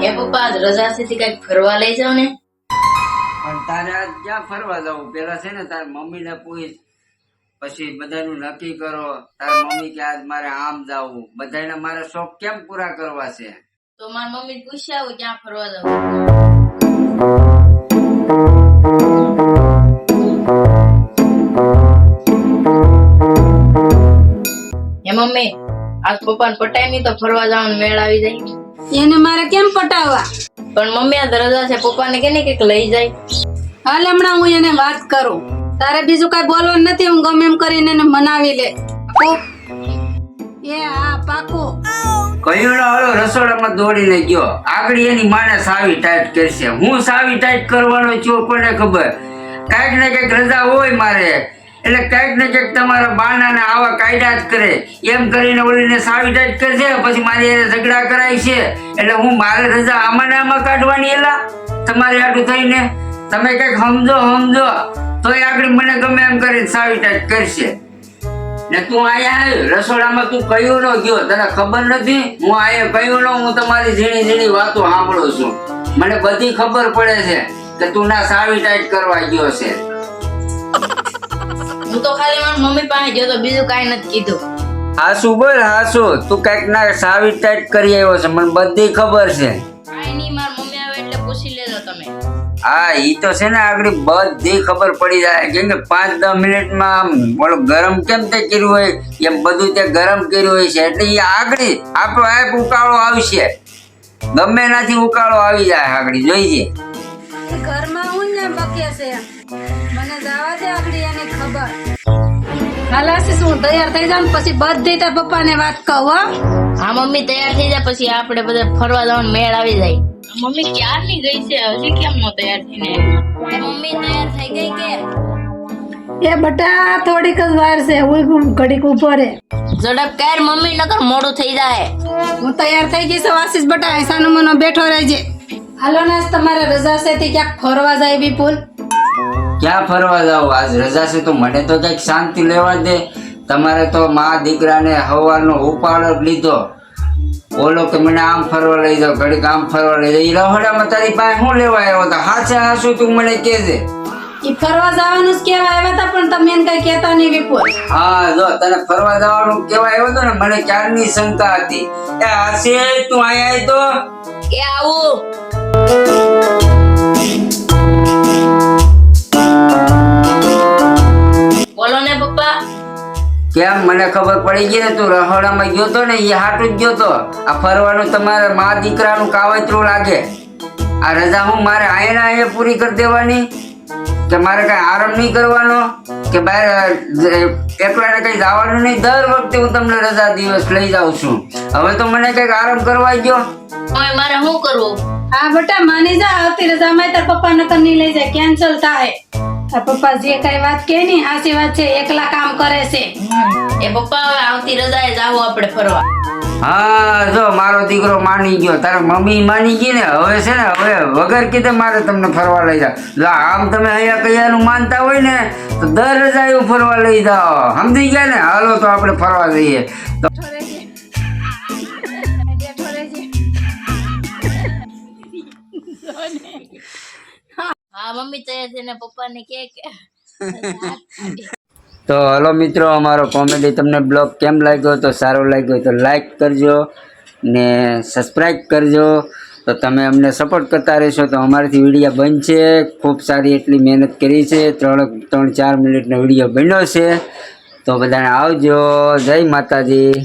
એ પપ્પા આજ રજા છે કઈક ફરવા લઈ જાવ ને. પણ તારે આજ ક્યાં ફરવા જવું? પેલા છે ને તારી મમ્મીને પૂછ, પછી બધાનું નક્કી કરો. તારી મમ્મી કે આજ મારે આમ જાવું. બધાને મારે શોખ કેમ પૂરા કરવા છે? તો મારી મમ્મી પૂછ્યા આવું ક્યાં ફરવા જાવ. એ મમ્મી આજ પપ્પાને પટાઈ નહીં તો ફરવા જવાનું મેળ આવી જાય. એને મારે કેમ પટાવવા? પણ મમ્મી આજ રજા છે, પપ્પાને કે કઈક લઈ જાય. હાલ હમણાં હું એને વાત કરું. તારે બીજું કઈ બોલવાનું નથી. હું ગમે એમ કરીને એને મનાવી લે. એ હા પાકું. કયું હળો રસોડામાં દોડીને ગયો. આગળ એની માને સાવી ટાઈટ કરશે. હું સાવી ટાઈટ કરવાનો છું કોને ખબર? કાંઈક ને કંઈક રજા હોય મારે એટલે કાંઈક ને કંઈક તમારા બાનાને આવા કાયદા જ કરે. એમ કરીને ઓલીને સાવી ટાઈટ કરશે, પછી મારી એને ઝઘડા કરાય છે. એટલે હું મારે રજા આમાં ને આમાં કાઢવાની એલા તમારી આટું થઈને તમે કંઈક સમજો તોય આગળ મને ગમે એમ કરીને સાવી ટાઈટ કરશે. ને તું અહીંયા આવ્યો રસોડામાં, તું કયું ન ગયો? તને ખબર નથી? હું અહીંયા કયું ન, હું તમારી ઝીણી વાતો સાંભળું છું. મને બધી ખબર પડે છે કે તું ના સાવી ટાઈટ કરવા ગયો છે. હું તો ખાલી મારી મમ્મી પાસે ગયો તો બીજું કાંઈ નથી કીધું. હાસુ બોલ હાસુ, તું કઈક ના સાવી ટાઈટ કરી આવ્યો છે, મને બધી ખબર છે. કાંઈ નહીં, મારી મમ્મી આવે એટલે પૂછી લેજો તમે. હા ઈ તો છે ને આગળ બધી ખબર પડી જાય. કેમ કે 5-10 મિનિટમાં ઓલો ગરમ કેમ તે કર્યું હોય એમ બધું તે ગરમ કર્યું હોય છે. એટલે એ આગળ આપણો આપ ઉકાળો આવશે, ગમે એનાથી ઉકાળો આવી જાય આગળ. જોઈજે ઘરમાં હું ને બકે છે. મને જવા દે આગળ એની ખબર. હાલ આશીષ હું તૈયાર થઈ જાઉં પછી બધી તાર પપ્પાને વાત કહું. હો હા મમ્મી તૈયાર થઈ જાય પછી આપણે બધા ફરવા જવાનું મેળ આવી જાય. મમ્મી ક્યારની ગઈ છે, હજી કેમ નો તૈયાર થઈને? મમ્મી તૈયાર થઈ ગઈ કે? એ બટા થોડીક જ વાર છે. હું ઘડીક ઉભો રે. ઝડપ કર મમ્મી, નકર મોડું થઈ જાય. હું તૈયાર થઈ ગઈ છું આશીષ બટા. એસાનો મનો બેઠો રહેજે. હાલો ને તમારે રજા છે તે ક્યાંક ફરવા જાય વિપુલ? ક્યાં ફરવા જાવ? આજ રજા છે તો મને તો કઈક શાંતિ લેવા દે. તમારે તો મા દીકરાને હવારનો ઉપાડો જ લીધો. બોલો કે મને આમ ફરવા લઈ જાવ, ઘડીક આમ ફરવા લઈ જાવ. એ રહોડામાં તારી પાસે શું લેવા આવ્યો હતો? હાચે હાસુ તું મને કહેજે. ઈ ફરવા જવાનું જ કેવા આવ્યા હતા પણ તમે એને કઈ કહેતા નહીં વિપુલ. હા જો તને ફરવા જવાનું કેવા આવ્યો હતો ને, મને ક્યારની શંકા હતી. એ હાસે તું અહીંયા આવ્યો તો એ આવું. બોલો ને પપ્પા. કેમ? મને ખબર પડી ગઈ ને તું રહોડામાં ગયો તો ને, એ હાટું જ ગયો તો. આ ફરવાનું તમારે મા દીકરાનું કાવતરું લાગે. આ રજા હું મારે અહીંયા પૂરી કરી દેવાની કે મારે કઈ આરામ નહીં કરવાનો કે બહાર એકલાને કઈ જવાનું નહીં? દર વખતે હું તમને રજા દિવસ લઈ જાઉં છું. હવે તો મને કઈક આરામ કરવા ગયો. હવે મારે શું કરવું? હા બટા માની જા. આવતી રજામાં તાર પપ્પા નકર નહીં લઈ જાય, કેન્સલ થાય. તાર પપ્પા જે કઈ વાત કે ની હાચી વાત છે. એકલા કામ કરે છે. એ પપ્પા હવે આવતી રજાએ જાવું આપણે ફરવા. હા જો મારો દીકરો માની ગયો, તારા મમ્મી માની ગઈ ને. હવે છે ને હવે વગર કીધે મારે તમને ફરવા લઈ જાવ. જો આમ તમે અહીંયા કયાનું માનતા હોય ને તો દર રજા એવું ફરવા લઈ જાઓ. સમજી ગયા ને? હાલો તો આપણે ફરવા જઈએ. તો હા મમ્મી તૈયાર થઈને પપ્પાને કે તો હલો મિત્રો, અમારો કોમેડી તમને બ્લોગ કેમ લાગ્યો? તો સારો લાગ્યો તો લાઈક કરજો ને સબસ્ક્રાઈબ કરજો. તો તમે અમને સપોર્ટ કરતા રહેશો તો અમારાથી વિડીયો બનશે. ખૂબ સારી એટલી મહેનત કરી છે. 3-4 મિનિટનો વિડીયો બન્યો છે. તો બધાને આવજો. જય માતાજી.